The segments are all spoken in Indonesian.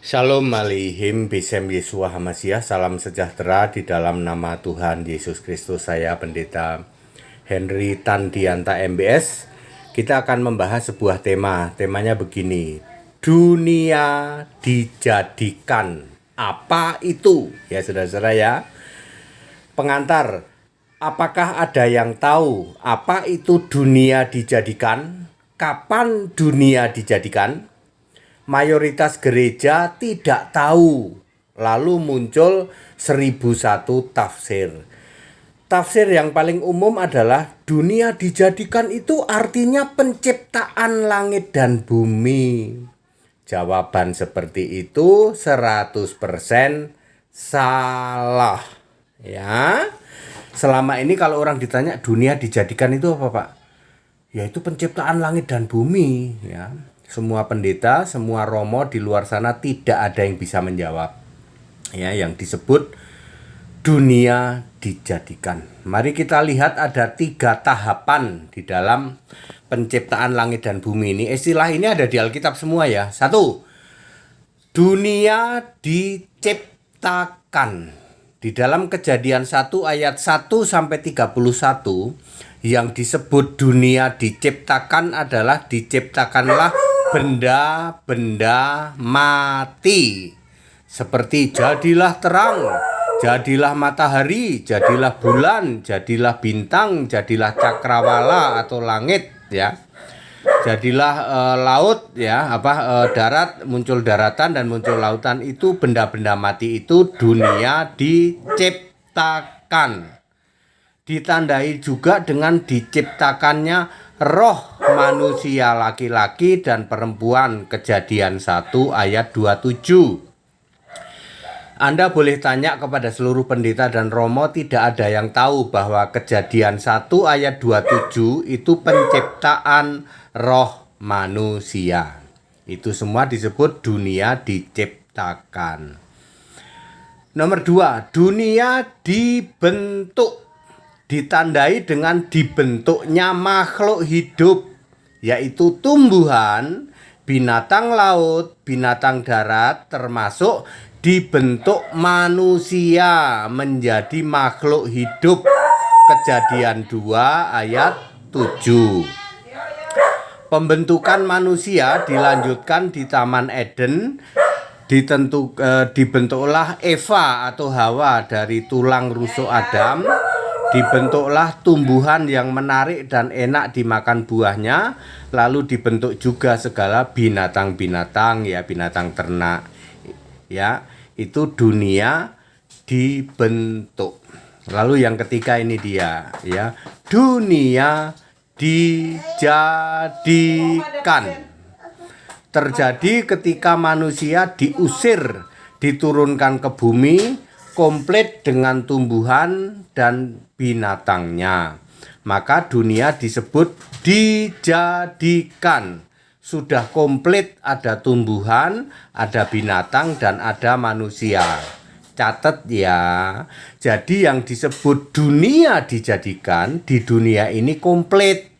Shalom Alihim Bisem Yesua Hamasiah. Salam sejahtera di dalam nama Tuhan Yesus Kristus. Saya Pendeta Henry Tandianta MBS. Kita akan membahas sebuah tema. Temanya begini: dunia dijadikan. Apa itu? Ya saudara-saudara ya. Pengantar, apakah ada yang tahu apa itu dunia dijadikan? Kapan dunia dijadikan? Mayoritas gereja tidak tahu. Lalu muncul 1001 tafsir. Tafsir yang paling umum adalah dunia dijadikan itu artinya penciptaan langit dan bumi. Jawaban seperti itu 100% salah. Ya. Selama ini kalau orang ditanya dunia dijadikan itu apa, Pak? Yaitu penciptaan langit dan bumi, ya. Semua pendeta, semua romo di luar sana tidak ada yang bisa menjawab. Ya, yang disebut dunia dijadikan. Mari kita lihat ada 3 tahapan di dalam penciptaan langit dan bumi ini. Istilah ini ada di Alkitab semua ya. 1. Dunia diciptakan. Di dalam Kejadian 1 ayat 1 sampai 31 yang disebut dunia diciptakan adalah diciptakanlah benda-benda mati, seperti jadilah terang, jadilah matahari, jadilah bulan, jadilah bintang, jadilah cakrawala atau langit, ya. Jadilah laut, ya, darat, muncul daratan dan muncul lautan. Itu benda-benda mati, itu dunia diciptakan. Ditandai juga dengan diciptakannya roh manusia laki-laki dan perempuan. Kejadian 1 ayat 27. Anda boleh tanya kepada seluruh pendeta dan romo, tidak ada yang tahu bahwa Kejadian 1 ayat 27 itu penciptaan roh manusia. Itu semua disebut dunia diciptakan. Nomor 2, dunia dibentuk. Ditandai dengan dibentuknya makhluk hidup, yaitu tumbuhan, binatang laut, binatang darat, termasuk dibentuk manusia menjadi makhluk hidup. Kejadian 2 ayat 7. Pembentukan manusia dilanjutkan di Taman Eden. Dibentuklah Eva atau Hawa dari tulang rusuk Adam. Dibentuklah tumbuhan yang menarik dan enak dimakan buahnya. Lalu dibentuk juga segala binatang-binatang, ya, binatang ternak. Ya, itu dunia dibentuk. Lalu yang ketiga ini dia, ya, dunia dijadikan. Terjadi ketika manusia diusir, diturunkan ke bumi, komplit dengan tumbuhan dan binatangnya. Maka dunia disebut dijadikan. Sudah komplit, ada tumbuhan, ada binatang, dan ada manusia. Catat ya. Jadi yang disebut dunia dijadikan, di dunia ini komplit.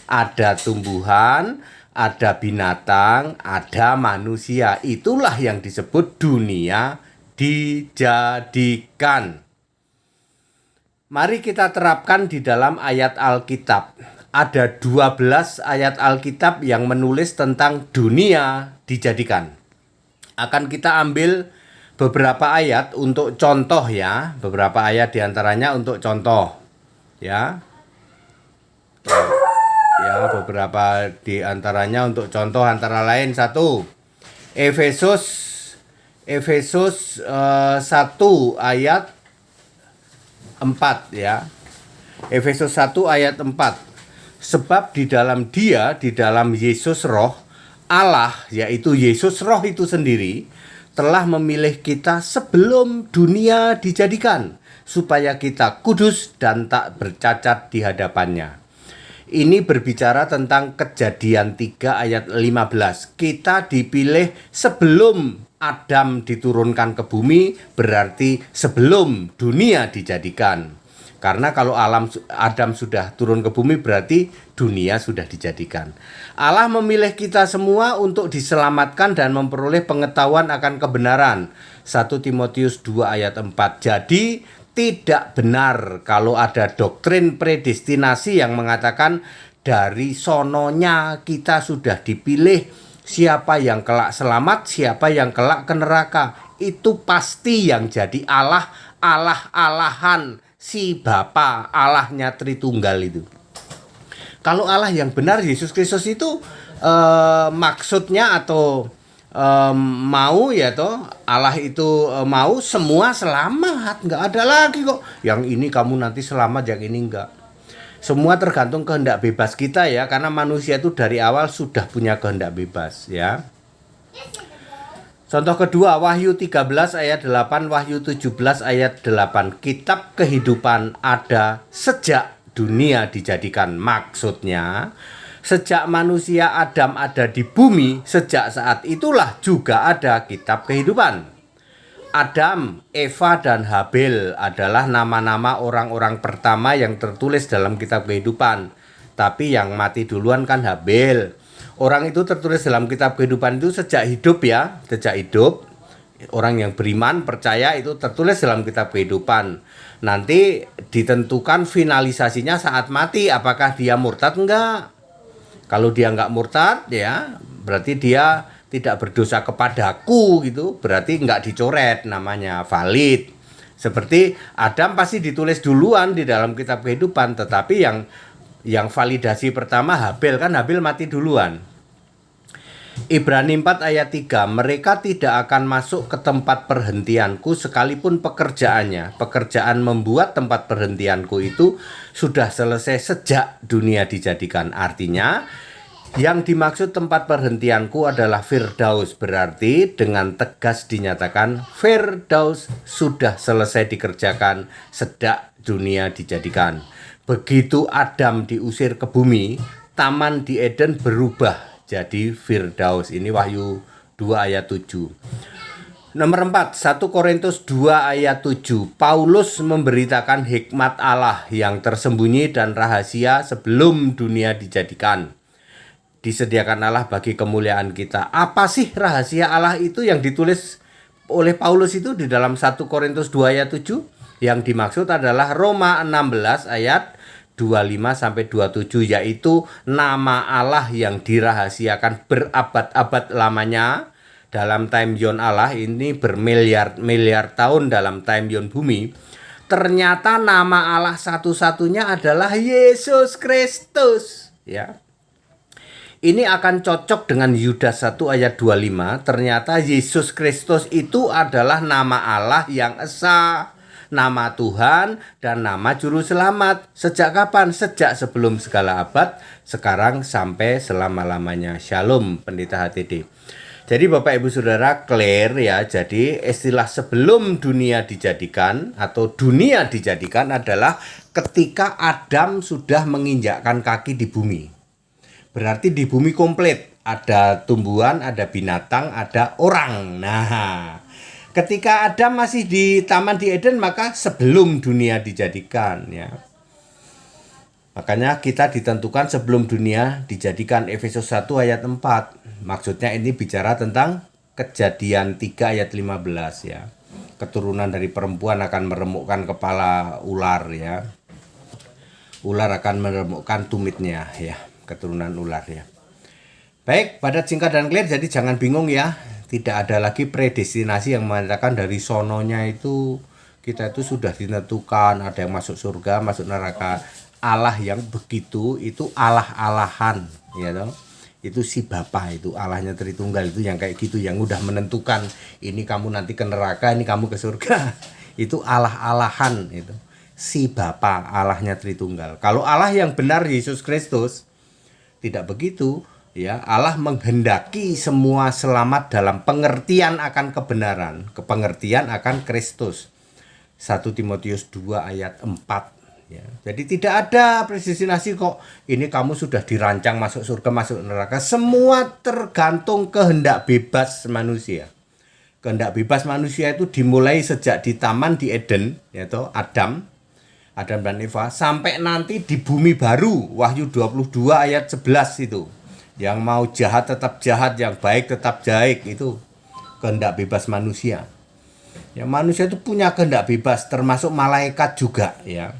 Ada tumbuhan, ada binatang, ada manusia. Itulah yang disebut dunia dijadikan. Mari kita terapkan di dalam ayat Alkitab. Ada 12 ayat Alkitab yang menulis tentang dunia dijadikan. Akan kita ambil beberapa ayat untuk contoh, ya. Beberapa ayat diantaranya untuk contoh, ya. Ya, beberapa diantaranya untuk contoh antara lain 1. Efesus 1 ayat 4, ya. Efesus 1 ayat 4. Sebab di dalam Dia, di dalam Yesus Roh Allah, yaitu Yesus Roh itu sendiri, telah memilih kita sebelum dunia dijadikan, supaya kita kudus dan tak bercacat di hadapannya. Ini berbicara tentang Kejadian 3 ayat 15. Kita dipilih sebelum Adam diturunkan ke bumi, berarti sebelum dunia dijadikan. Karena kalau Adam sudah turun ke bumi berarti dunia sudah dijadikan. Allah memilih kita semua untuk diselamatkan dan memperoleh pengetahuan akan kebenaran. 1 Timotius 2 ayat 4. Jadi tidak benar kalau ada doktrin predestinasi yang mengatakan dari sononya kita sudah dipilih siapa yang kelak selamat, siapa yang kelak ke neraka. Itu pasti yang jadi Allah-Allahan si Bapa, Allahnya Tritunggal itu. Kalau Allah yang benar Yesus Kristus itu maksudnya atau mau ya toh Allah itu mau semua selamat, nggak ada lagi kok yang ini kamu nanti selamat, yang ini enggak. Semua tergantung kehendak bebas kita ya, karena manusia itu dari awal sudah punya kehendak bebas ya. Contoh kedua, Wahyu 13 ayat 8, Wahyu 17 ayat 8. Kitab kehidupan ada sejak dunia dijadikan. Maksudnya, sejak manusia Adam ada di bumi, sejak saat itulah juga ada kitab kehidupan. Adam, Eva, dan Habil adalah nama-nama orang-orang pertama yang tertulis dalam kitab kehidupan. Tapi yang mati duluan kan Habil. Orang itu tertulis dalam kitab kehidupan itu sejak hidup ya, sejak hidup. Orang yang beriman, percaya itu tertulis dalam kitab kehidupan. Nanti ditentukan finalisasinya saat mati, apakah dia murtad enggak. Kalau dia enggak murtad ya, berarti dia tidak berdosa kepadaku gitu, berarti enggak dicoret, namanya valid. Seperti Adam pasti ditulis duluan di dalam kitab kehidupan, tetapi yang validasi pertama Habil, kan Habil mati duluan. Ibrani 4 ayat 3, mereka tidak akan masuk ke tempat perhentianku sekalipun pekerjaan membuat tempat perhentianku itu sudah selesai sejak dunia dijadikan. Artinya yang dimaksud tempat perhentianku adalah Firdaus, berarti dengan tegas dinyatakan Firdaus sudah selesai dikerjakan sejak dunia dijadikan. Begitu Adam diusir ke bumi, taman di Eden berubah jadi Firdaus. Ini Wahyu 2 ayat 7. Nomor 4, 1 Korintus 2 ayat 7. Paulus memberitakan hikmat Allah yang tersembunyi dan rahasia sebelum dunia dijadikan. Disediakan Allah bagi kemuliaan kita. Apa sih rahasia Allah itu yang ditulis oleh Paulus itu di dalam 1 Korintus 2 ayat 7? Yang dimaksud adalah Roma 16 ayat 25 sampai 27, yaitu nama Allah yang dirahasiakan berabad-abad lamanya dalam time zone Allah ini bermiliar-miliar tahun dalam time zone bumi. Ternyata nama Allah satu-satunya adalah Yesus Kristus ya. Ini akan cocok dengan Yudas 1 ayat 25. Ternyata Yesus Kristus itu adalah nama Allah yang esa, nama Tuhan, dan nama Juru Selamat. Sejak kapan? Sejak sebelum segala abad, sekarang sampai selama-lamanya. Shalom, Pendeta HTD. Jadi Bapak Ibu Saudara, clear ya. Jadi istilah sebelum dunia dijadikan atau dunia dijadikan adalah ketika Adam sudah menginjakkan kaki di bumi. Berarti di bumi komplit. Ada tumbuhan, ada binatang, ada orang. Nah, ketika Adam masih di Taman di Eden, maka sebelum dunia dijadikan ya. Makanya kita ditentukan sebelum dunia dijadikan. Efesus 1 ayat 4. Maksudnya ini bicara tentang Kejadian 3 ayat 15 ya. Keturunan dari perempuan akan meremukkan kepala ular ya. Ular akan meremukkan tumitnya ya, keturunan ular ya. Baik, padat, singkat, dan clear. Jadi jangan bingung ya. Tidak ada lagi predestinasi yang mengatakan dari sononya itu kita itu sudah ditentukan, ada yang masuk surga, masuk neraka. Allah yang begitu itu Allah-Allahan ya toh. Itu si Bapa, itu Allahnya Tritunggal, itu yang kayak gitu, yang udah menentukan ini kamu nanti ke neraka, ini kamu ke surga. Itu Allah-Allahan itu. Si Bapa, Allahnya Tritunggal. Kalau Allah yang benar Yesus Kristus tidak begitu. Ya, Allah menghendaki semua selamat dalam pengertian akan kebenaran, pengertian akan Kristus. 1 Timotius 2 ayat 4 ya. Jadi tidak ada predestinasi kok ini kamu sudah dirancang masuk surga, masuk neraka. Semua tergantung kehendak bebas manusia. Kehendak bebas manusia itu dimulai sejak di Taman di Eden, yaitu Adam Adam dan Eva, sampai nanti di bumi baru, Wahyu 22 ayat 11 itu. Yang mau jahat tetap jahat, yang baik tetap baik, itu kehendak bebas manusia. Ya, manusia itu punya kehendak bebas, termasuk malaikat juga ya.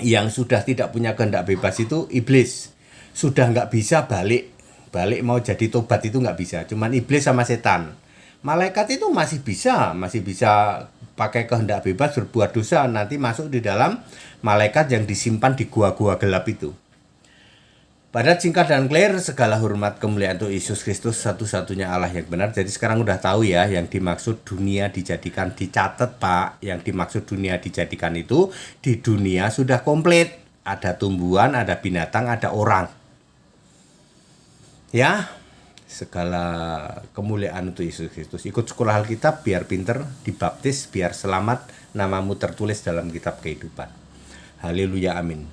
Yang sudah tidak punya kehendak bebas itu iblis. Sudah nggak bisa balik mau jadi tobat itu nggak bisa. Cuman iblis sama setan. Malaikat itu masih bisa pakai kehendak bebas berbuat dosa, nanti masuk di dalam malaikat yang disimpan di gua-gua gelap itu. Pada singkat dan clear, segala hormat kemuliaan untuk Yesus Kristus, satu-satunya Allah yang benar. Jadi sekarang udah tahu ya, yang dimaksud dunia dijadikan, dicatat Pak, yang dimaksud dunia dijadikan itu, di dunia sudah komplit. Ada tumbuhan, ada binatang, ada orang. Ya, segala kemuliaan untuk Yesus Kristus. Ikut sekolah Alkitab biar pinter, dibaptis biar selamat, namamu tertulis dalam kitab kehidupan. Haleluya, amin.